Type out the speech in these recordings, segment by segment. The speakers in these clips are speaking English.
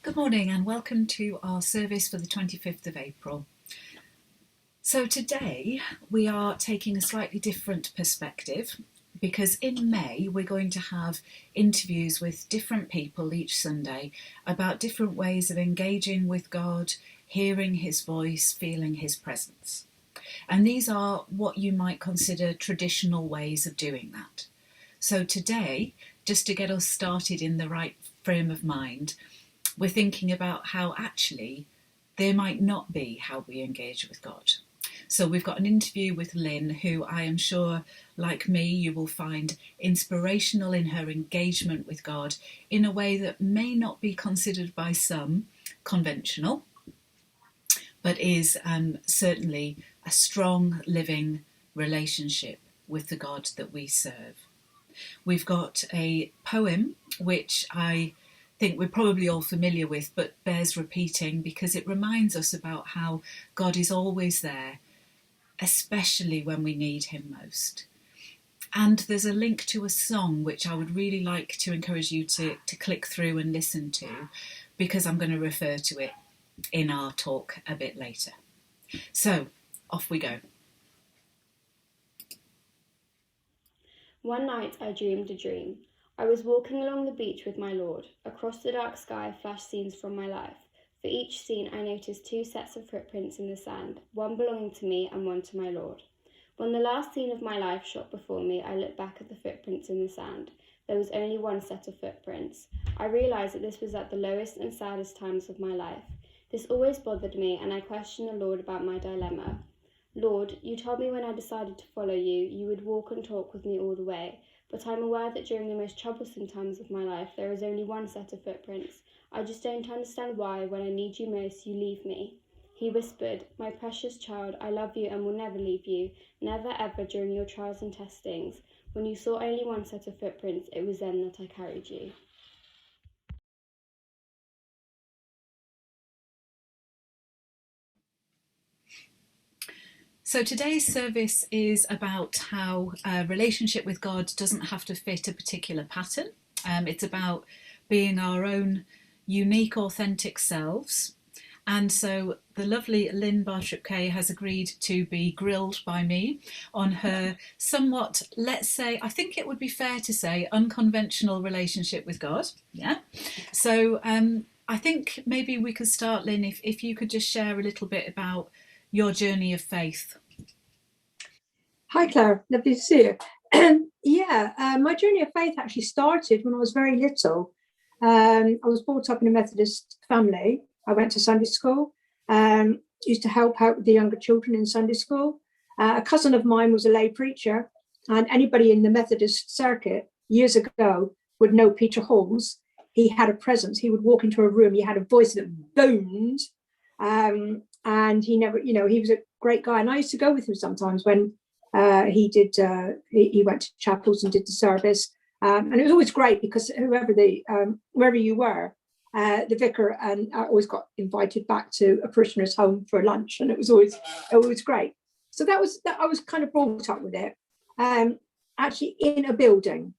Good morning and welcome to our service for the 25th of April. So today we are taking a slightly different perspective because in May we're going to have interviews with different people each Sunday about different ways of engaging with God, hearing his voice, feeling his presence. And these are what you might consider traditional ways of doing that. So today, just to get us started in the right frame of mind, we're thinking about how actually there might not be how we engage with God. So we've got an interview with Lynn, who I am sure, like me, you will find inspirational in her engagement with God in a way that may not be considered by some conventional, but is certainly a strong, living relationship with the God that we serve. We've got a poem which I think we're probably all familiar with, but bears repeating because it reminds us about how God is always there, especially when we need him most. And there's a link to a song which I would really like to encourage you to click through and listen to, because I'm going to refer to it in our talk a bit later. So off we go. One night I dreamed a dream. I was walking along the beach with my Lord. Across the dark sky flashed scenes from my life. For each scene I noticed two sets of footprints in the sand, one belonging to me and one to my Lord. When the last scene of my life shot before me, I looked back at the footprints in the sand. There was only one set of footprints. I realised that this was at the lowest and saddest times of my life. This always bothered me, and I questioned the Lord about my dilemma. Lord, you told me when I decided to follow you, you would walk and talk with me all the way. But I'm aware that during the most troublesome times of my life, there is only one set of footprints. I just don't understand why, when I need you most, you leave me. He whispered, my precious child, I love you and will never leave you, never ever during your trials and testings. When you saw only one set of footprints, it was then that I carried you. So today's service is about how a relationship with God doesn't have to fit a particular pattern. It's about being our own unique, authentic selves. And so the lovely Lynn Bartrip Kay has agreed to be grilled by me on her somewhat, let's say, I think it would be fair to say, unconventional relationship with God. Yeah. So I think maybe we could start, Lynn, if you could just share a little bit about your journey of faith. Hi, Claire. Lovely to see you. My journey of faith actually started when I was very little. I was brought up in a Methodist family. I went to Sunday school, used to help out with the younger children in Sunday school. A cousin of mine was a lay preacher, and anybody in the Methodist circuit years ago would know Peter Halls. He had a presence. He would walk into a room. He had a voice that boomed. And he never, he was a great guy. And I used to go with him sometimes when he went to chapels and did the service. And it was always great because wherever you were, the vicar and I always got invited back to a parishioner's home for lunch, and it was always great. So I was kind of brought up with it, actually in a building.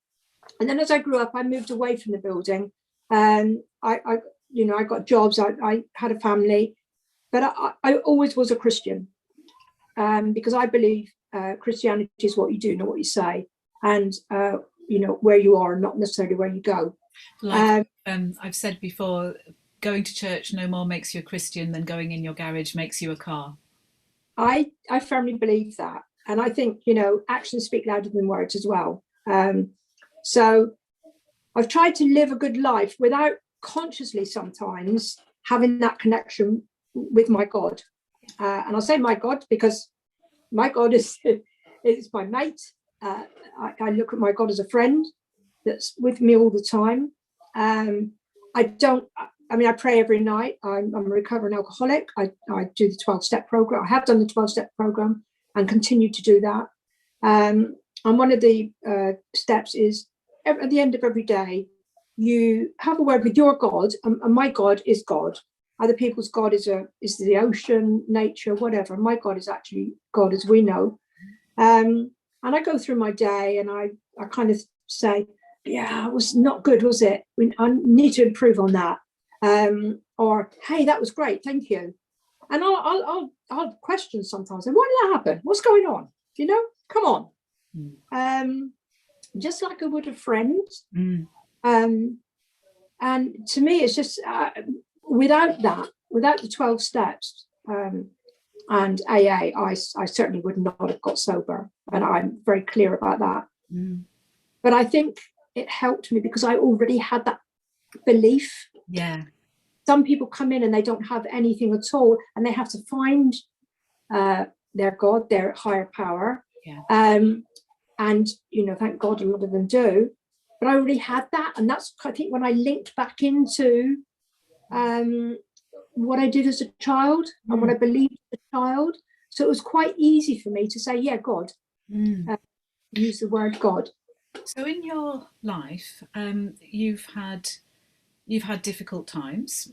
And then as I grew up, I moved away from the building. I got jobs. I had a family, but I always was a Christian, because I believe Christianity is what you do, not what you say, and where you are, not necessarily where you go. Like I've said before, going to church no more makes you a Christian than going in your garage makes you a car. I firmly believe that, and I think actions speak louder than words as well. So I've tried to live a good life without consciously sometimes having that connection with my God, and I'll say my God because my God is my mate. I look at my God as a friend that's with me all the time. I pray every night. I'm a recovering alcoholic. I do the 12-step program. I have done the 12-step program and continue to do that. And one of the steps is at the end of every day, you have a word with your God, and my God is God. Other people's God is the ocean, nature, whatever. My God is actually God, as we know. And I go through my day and I kind of say, yeah, it was not good, was it? I need to improve on that. or hey, that was great, thank you. And I'll question sometimes. And why did that happen? What's going on? You know, come on. Just like I would a friend. And to me, it's just without the 12 steps and AA, I certainly would not have got sober. And I'm very clear about that. But I think it helped me because I already had that belief. Yeah. Some people come in and they don't have anything at all, and they have to find their God, their higher power. Yeah. And, you know, thank God a lot of them do. But I already had that. And that's, I think, when I linked back into what I did as a child and what I believed as a child. So it was quite easy for me to say, yeah, God, use the word God. So in your life, you've had difficult times.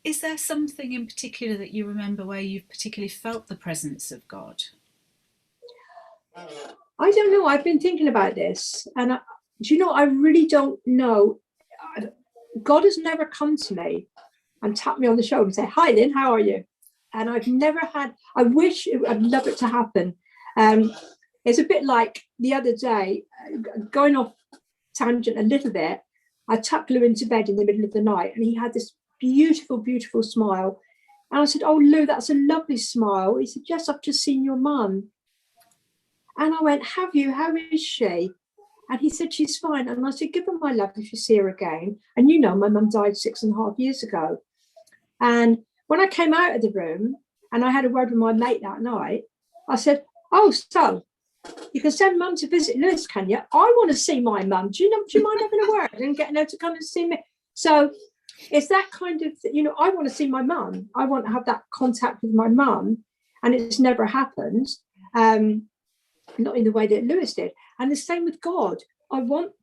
Is there something in particular that you remember where you've particularly felt the presence of God? I don't know. I've been thinking about this, and do you know, I really don't know. God has never come to me and tapped me on the shoulder and say, "Hi, Lynn, how are you?" And I've never had. I'd love it to happen. It's a bit like the other day, going off tangent a little bit. I tucked Lou into bed in the middle of the night, and he had this beautiful, beautiful smile. And I said, "Oh, Lou, that's a lovely smile." He said, "Yes, I've just seen your mum." And I went, "Have you? How is she?" And he said, "She's fine." And I said, "Give her my love if you see her again." And you know, my mum died 6.5 years ago. And when I came out of the room and I had a word with my mate that night, I said, "Oh, so you can send mum to visit Lewis, can you? I want to see my mum. Do you mind having a word and getting her to come and see me?" So it's that kind of, you know, I want to see my mum. I want to have that contact with my mum. And it's never happened. Not in the way that Lewis did. And the same with God. I want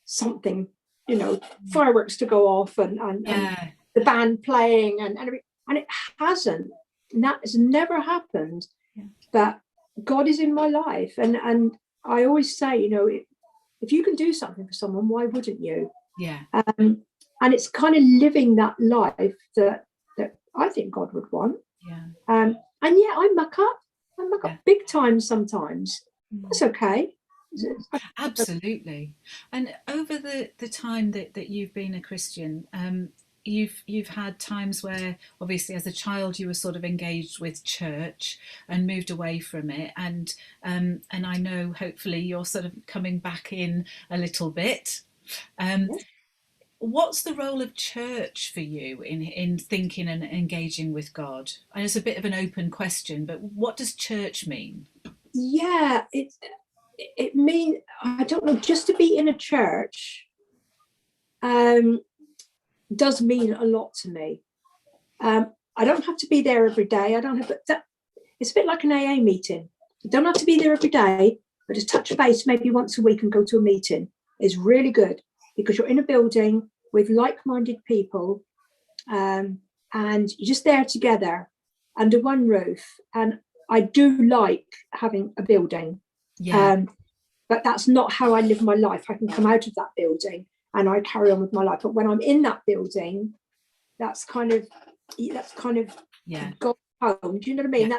something, you know, fireworks to go off and the band playing and everything. And it hasn't. And that has never happened. Yeah. But God is in my life. And I always say, you know, if you can do something for someone, why wouldn't you? Yeah. And it's kind of living that life that I think God would want. Yeah. And yeah, I muck up big time sometimes. That's okay. Absolutely. And over the time that you've been a Christian, you've had times where obviously as a child you were sort of engaged with church and moved away from it, and I know hopefully you're sort of coming back in a little bit. What's the role of church for you in thinking and engaging with God? And it's a bit of an open question, but what does church mean? Yeah, it means, I don't know, just to be in a church does mean a lot to me. I don't have to be there every day. It's a bit like an AA meeting. You don't have to be there every day, but to touch base maybe once a week and go to a meeting is really good, because you're in a building with like-minded people, and you're just there together under one roof. And I do like having a building, but that's not how I live my life. I can come out of that building and I carry on with my life. But when I'm in that building, that's kind of God's home. Do you know what I mean?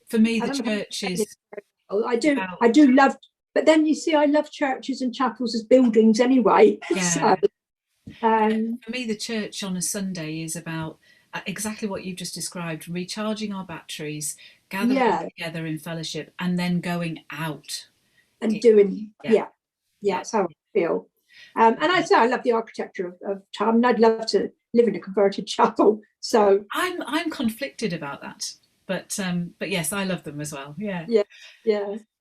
For me, the church is. I do love. But then you see, I love churches and chapels as buildings anyway. Yeah. So, for me, the church on a Sunday is about exactly what you've just described: recharging our batteries, gathering together in fellowship, and then going out and doing. That's how I feel. And I say I love the architecture of chapel. I'd love to live in a converted chapel. So I'm conflicted about that, but yes, I love them as well. Yeah.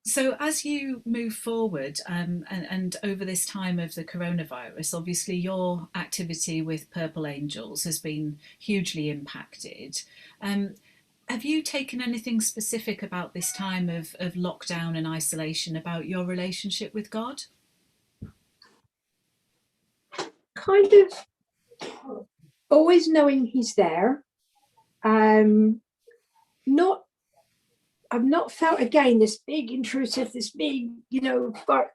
So as you move forward and over this time of the coronavirus, obviously your activity with Purple Angels has been hugely impacted. Have you taken anything specific about this time of lockdown and isolation about your relationship with God? Kind of always knowing he's there. I've not felt again this big intrusive, this big, but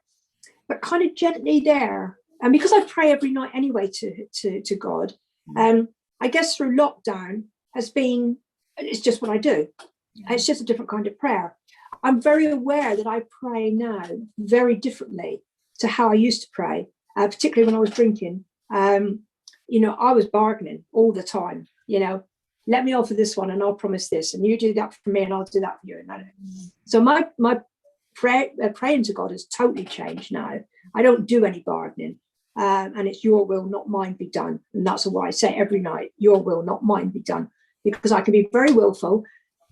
kind of gently there. And because I pray every night anyway to God, I guess through lockdown it's just what I do. It's just a different kind of prayer. I'm very aware that I pray now very differently to how I used to pray, particularly when I was drinking. I was bargaining all the time, let me offer this one and I'll promise this, and you do that for me and I'll do that for you. So my praying to God has totally changed now. I don't do any bargaining, and it's your will, not mine, be done. And that's why I say every night, your will, not mine, be done, because I can be very willful,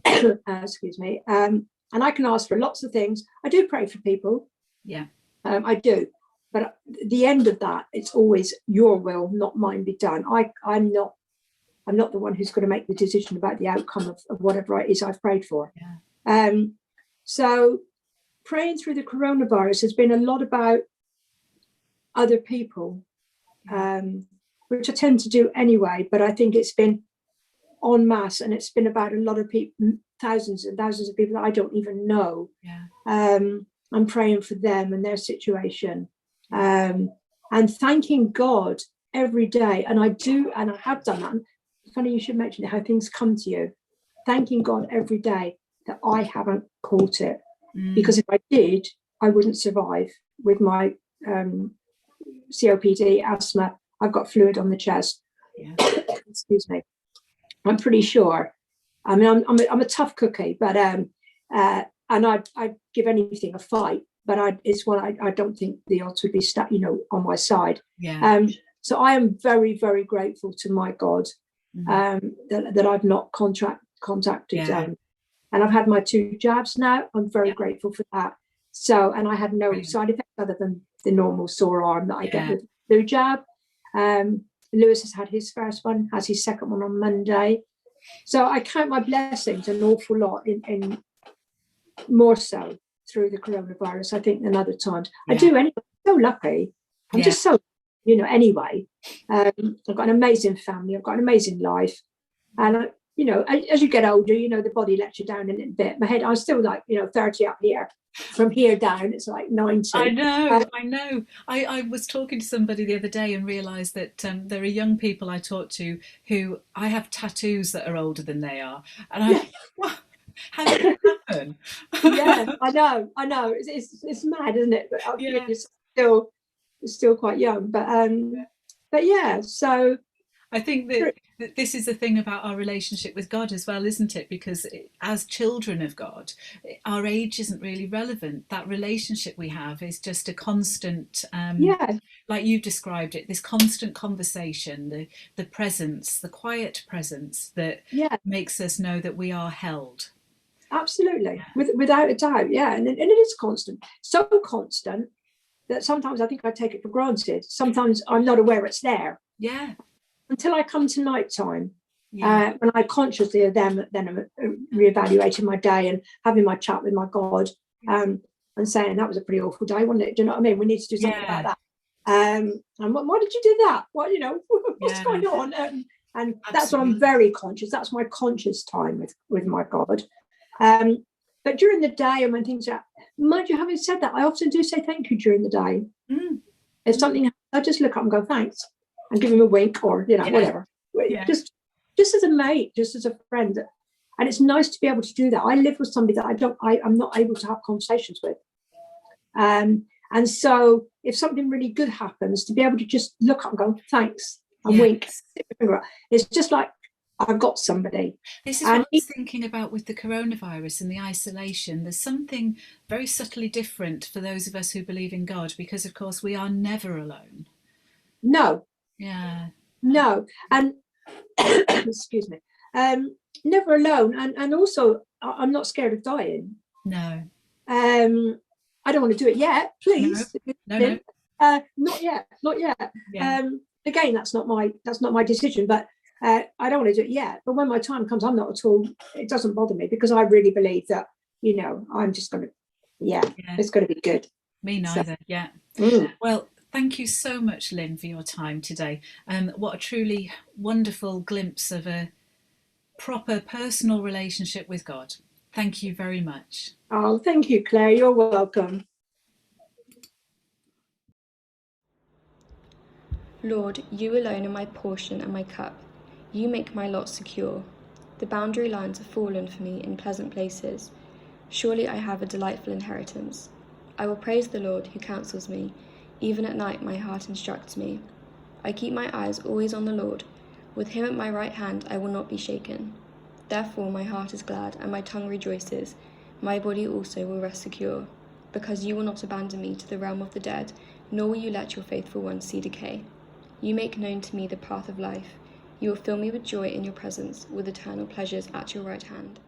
excuse me, and I can ask for lots of things. I do pray for people. Yeah. I do. But at the end of that, it's always your will, not mine, be done. I'm not the one who's going to make the decision about the outcome of whatever it is I've prayed for. Yeah. So praying through the coronavirus has been a lot about other people, which I tend to do anyway, but I think it's been en masse, and it's been about a lot of people, thousands and thousands of people that I don't even know. Yeah. I'm praying for them and their situation, and thanking God every day. And I have done that. It's funny you should mention it, how things come to you. Thanking God every day that I haven't caught it, because if I did, I wouldn't survive with my COPD, asthma. I've got fluid on the chest. Yeah. Excuse me. I'm pretty sure. I mean, I'm a tough cookie, but and I'd give anything a fight. But it's one I don't think the odds would be on my side. Yeah. So I am very, very grateful to my God that I've not contacted. Yeah. And I've had my 2 jabs now. I'm very grateful for that. So, and I had no side effects other than the normal sore arm that I get with the flu jab. Lewis has had his first one, has his second one on Monday. So I count my blessings an awful lot in more so through the coronavirus, I think, than other times. I do anyway. I'm so lucky. I'm just so, anyway. I've got an amazing family. I've got an amazing life. And, as you get older, the body lets you down a little bit. My head, I'm still like, 30 up here. From here down, it's like 90. I know. I was talking to somebody the other day and realised that there are young people I talk to who I have tattoos that are older than they are. And I'm like, what? How did that happen? Yeah, I know. It's mad, isn't it? But you're still quite young. But yeah, so I think that this is the thing about our relationship with God as well, isn't it? Because as children of God, our age isn't really relevant. That relationship we have is just a constant, like you've described it, this constant conversation, the presence, the quiet presence that makes us know that we are held. Absolutely, without a doubt, and it is constant, so constant that sometimes I think I take it for granted. Sometimes I'm not aware it's there. Yeah. Until I come to night time, when I consciously of them, then I'm reevaluating my day and having my chat with my God, and saying that was a pretty awful day, wasn't it? Do you know what I mean? We need to do something about that. And why did you do that? What what's going on? And that's what I'm very conscious. That's my conscious time with my God. But during the day and when things are, mind you, having said that, I often do say thank you during the day. If something, I just look up and go thanks. And give him a wink or whatever, just as a mate, just as a friend. And it's nice to be able to do that. I live with somebody that I'm not able to have conversations with, and so if something really good happens, to be able to just look up and go thanks and wink, it's just like I've got somebody. This is what I was thinking about with the coronavirus and the isolation. There's something very subtly different for those of us who believe in God, because of course we are never alone. No. Yeah. No. And excuse me. Never alone. And also I'm not scared of dying. No. I don't want to do it yet, please. No. Not yet. Yeah. Again, that's not my decision, but I don't want to do it yet. But when my time comes, I'm not at all, it doesn't bother me, because I really believe that, I'm just gonna it's gonna be good. Me neither. Well, thank you so much, Lynn, for your time today. What a truly wonderful glimpse of a proper personal relationship with God. Thank you very much. Oh, thank you, Claire. You're welcome. Lord, you alone are my portion and my cup. You make my lot secure. The boundary lines have fallen for me in pleasant places. Surely I have a delightful inheritance. I will praise the Lord who counsels me. Even at night my heart instructs me. I keep my eyes always on the Lord. With him at my right hand I will not be shaken. Therefore my heart is glad and my tongue rejoices. My body also will rest secure, because you will not abandon me to the realm of the dead, nor will you let your faithful one see decay. You make known to me the path of life. You will fill me with joy in your presence, with eternal pleasures at your right hand.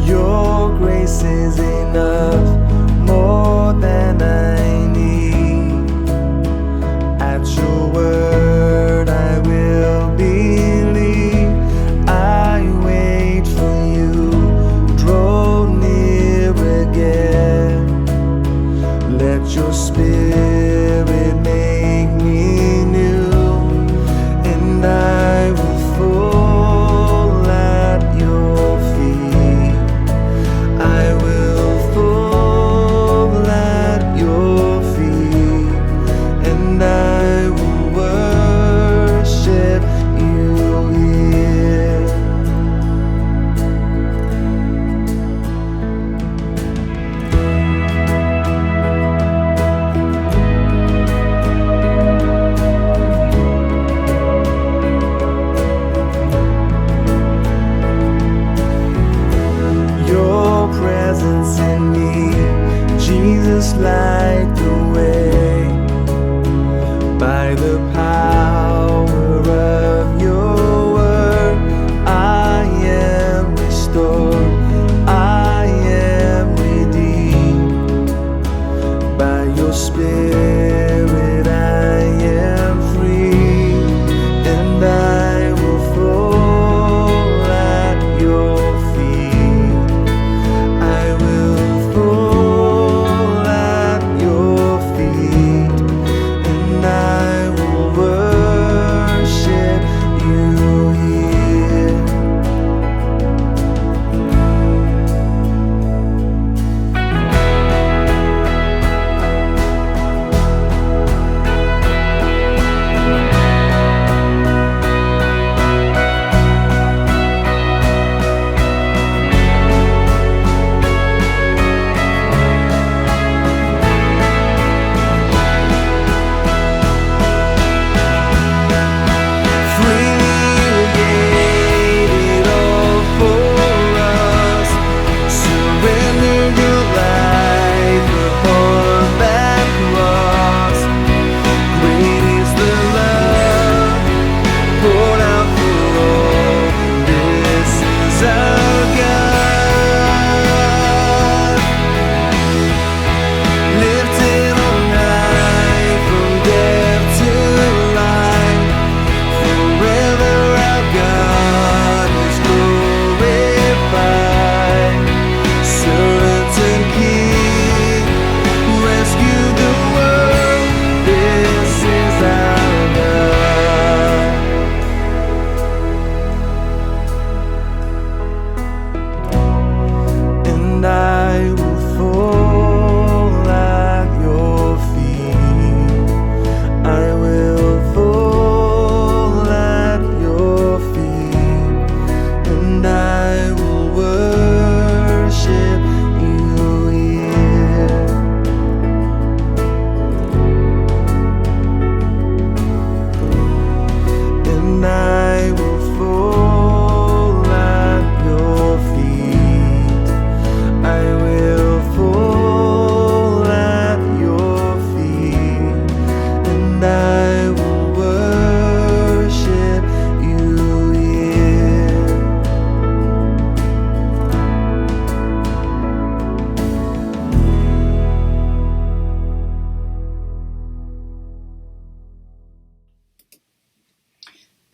Your grace is enough, more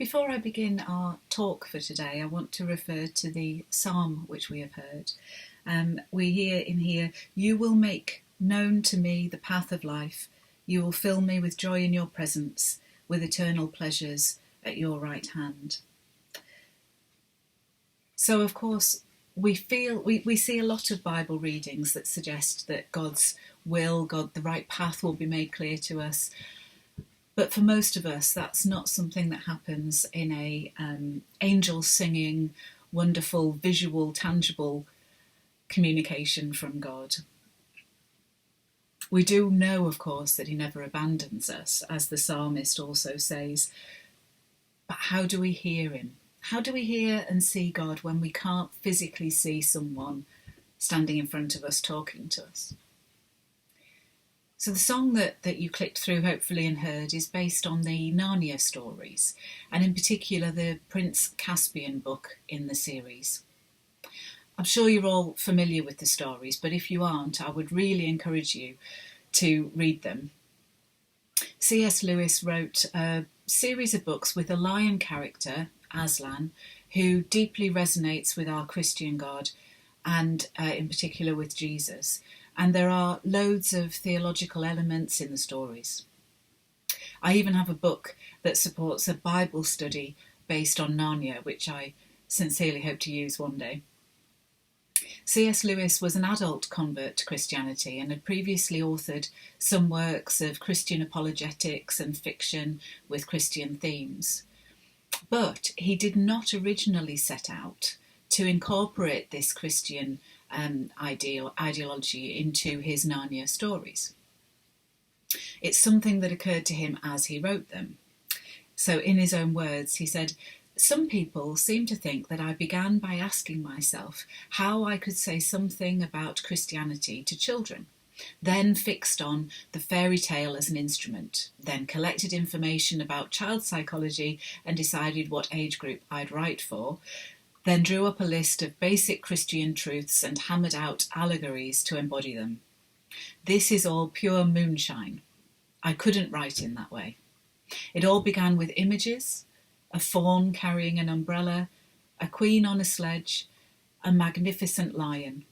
Before I begin our talk for today, I want to refer to the psalm which we have heard. We hear in here, "You will make known to me the path of life. You will fill me with joy in your presence, with eternal pleasures at your right hand." So, of course, we see a lot of Bible readings that suggest that God's will, the right path will be made clear to us. But for most of us, that's not something that happens in a angels singing, wonderful, visual, tangible communication from God. We do know, of course, that he never abandons us, as the psalmist also says. But how do we hear him? How do we hear and see God when we can't physically see someone standing in front of us talking to us? So the song that you clicked through, hopefully, and heard is based on the Narnia stories, and in particular the Prince Caspian book in the series. I'm sure you're all familiar with the stories, but if you aren't, I would really encourage you to read them. C.S. Lewis wrote a series of books with a lion character, Aslan, who deeply resonates with our Christian God and in particular with Jesus. And there are loads of theological elements in the stories. I even have a book that supports a Bible study based on Narnia, which I sincerely hope to use one day. C.S. Lewis was an adult convert to Christianity and had previously authored some works of Christian apologetics and fiction with Christian themes. But he did not originally set out to incorporate this Christian ideology into his Narnia stories. It's something that occurred to him as he wrote them. So in his own words, he said, "Some people seem to think that I began by asking myself how I could say something about Christianity to children, then fixed on the fairy tale as an instrument, then collected information about child psychology and decided what age group I'd write for, then drew up a list of basic Christian truths and hammered out allegories to embody them. This is all pure moonshine. I couldn't write in that way. It all began with images, a fawn carrying an umbrella, a queen on a sledge, a magnificent lion.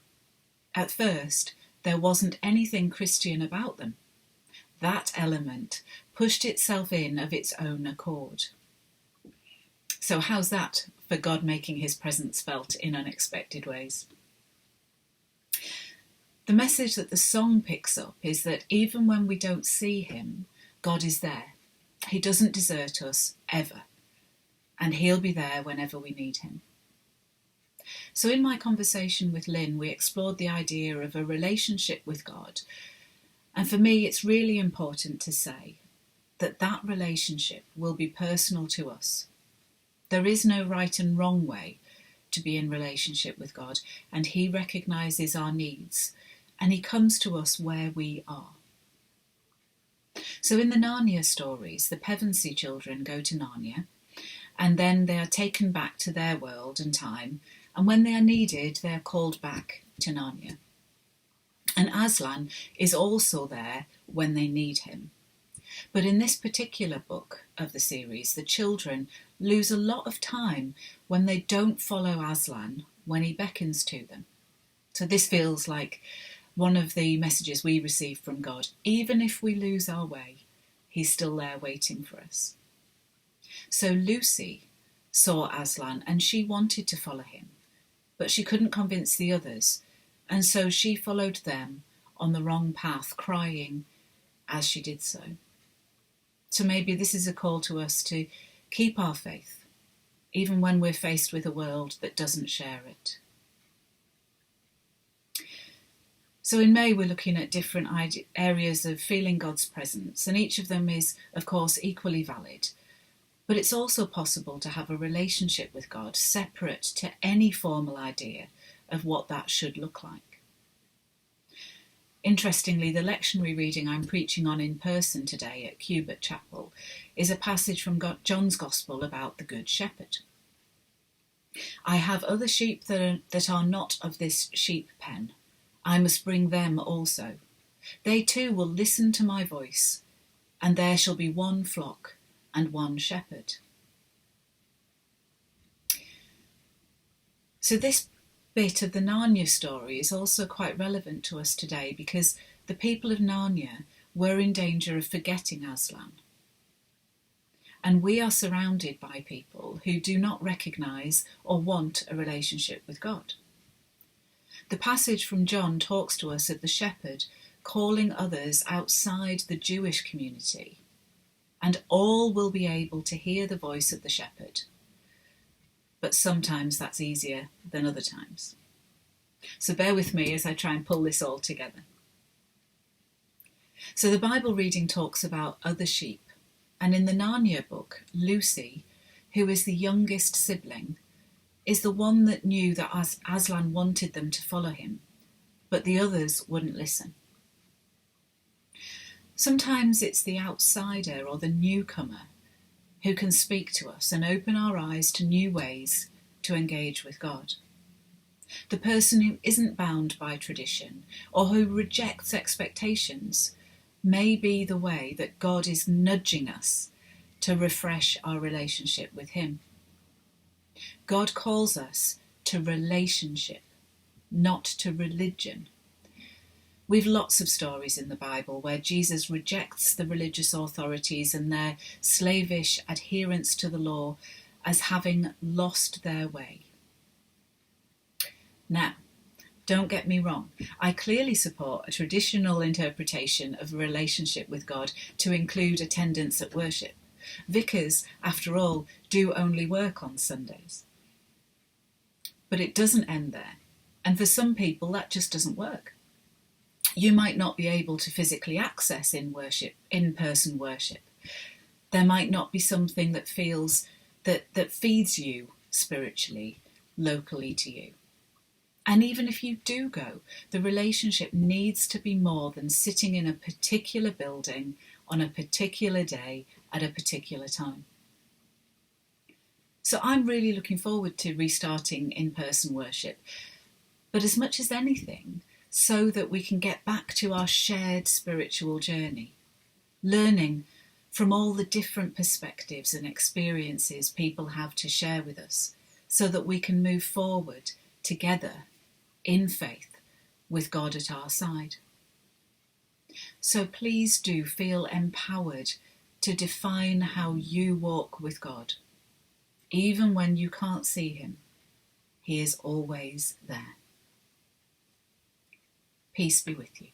At first, there wasn't anything Christian about them. That element pushed itself in of its own accord." So how's that for God making his presence felt in unexpected ways? The message that the song picks up is that even when we don't see him, God is there. He doesn't desert us, ever. And he'll be there whenever we need him. So in my conversation with Lynn, we explored the idea of a relationship with God. And for me, it's really important to say that that relationship will be personal to us. There is no right and wrong way to be in relationship with God, and he recognises our needs, and he comes to us where we are. So in the Narnia stories, the Pevensey children go to Narnia, and then they are taken back to their world and time, and when they are needed, they are called back to Narnia. And Aslan is also there when they need him. But in this particular book of the series, the children lose a lot of time when they don't follow Aslan when he beckons to them. So this feels like one of the messages we receive from God. Even if we lose our way, he's still there waiting for us. So Lucy saw Aslan and she wanted to follow him, but she couldn't convince the others, and so she followed them on the wrong path, crying as she did so. So maybe this is a call to us to keep our faith, even when we're faced with a world that doesn't share it. So in May, we're looking at different areas of feeling God's presence, and each of them is, of course, equally valid. But it's also possible to have a relationship with God separate to any formal idea of what that should look like. Interestingly, the lectionary reading I'm preaching on in person today at Cubit Chapel is a passage from John's Gospel about the Good Shepherd. "I have other sheep that are not of this sheep pen. I must bring them also. They too will listen to my voice, and there shall be one flock and one shepherd." So this bit of the Narnia story is also quite relevant to us today because the people of Narnia were in danger of forgetting Aslan. And we are surrounded by people who do not recognise or want a relationship with God. The passage from John talks to us of the shepherd calling others outside the Jewish community, and all will be able to hear the voice of the shepherd. But sometimes that's easier than other times. So bear with me as I try and pull this all together. So the Bible reading talks about other sheep. And in the Narnia book, Lucy, who is the youngest sibling, is the one that knew that Aslan wanted them to follow him, but the others wouldn't listen. Sometimes it's the outsider or the newcomer who can speak to us and open our eyes to new ways to engage with God. The person who isn't bound by tradition or who rejects expectations may be the way that God is nudging us to refresh our relationship with him. God calls us to relationship, not to religion. We've lots of stories in the Bible where Jesus rejects the religious authorities and their slavish adherence to the law as having lost their way. Now, don't get me wrong, I clearly support a traditional interpretation of a relationship with God to include attendance at worship. Vicars, after all, do only work on Sundays. But it doesn't end there, and for some people that just doesn't work. You might not be able to physically access in-person worship. There might not be something that feeds you spiritually, locally to you. And even if you do go, the relationship needs to be more than sitting in a particular building on a particular day at a particular time. So I'm really looking forward to restarting in-person worship, but as much as anything, so that we can get back to our shared spiritual journey, learning from all the different perspectives and experiences people have to share with us, so that we can move forward together in faith with God at our side. So please do feel empowered to define how you walk with God. Even when you can't see him, he is always there. Peace be with you.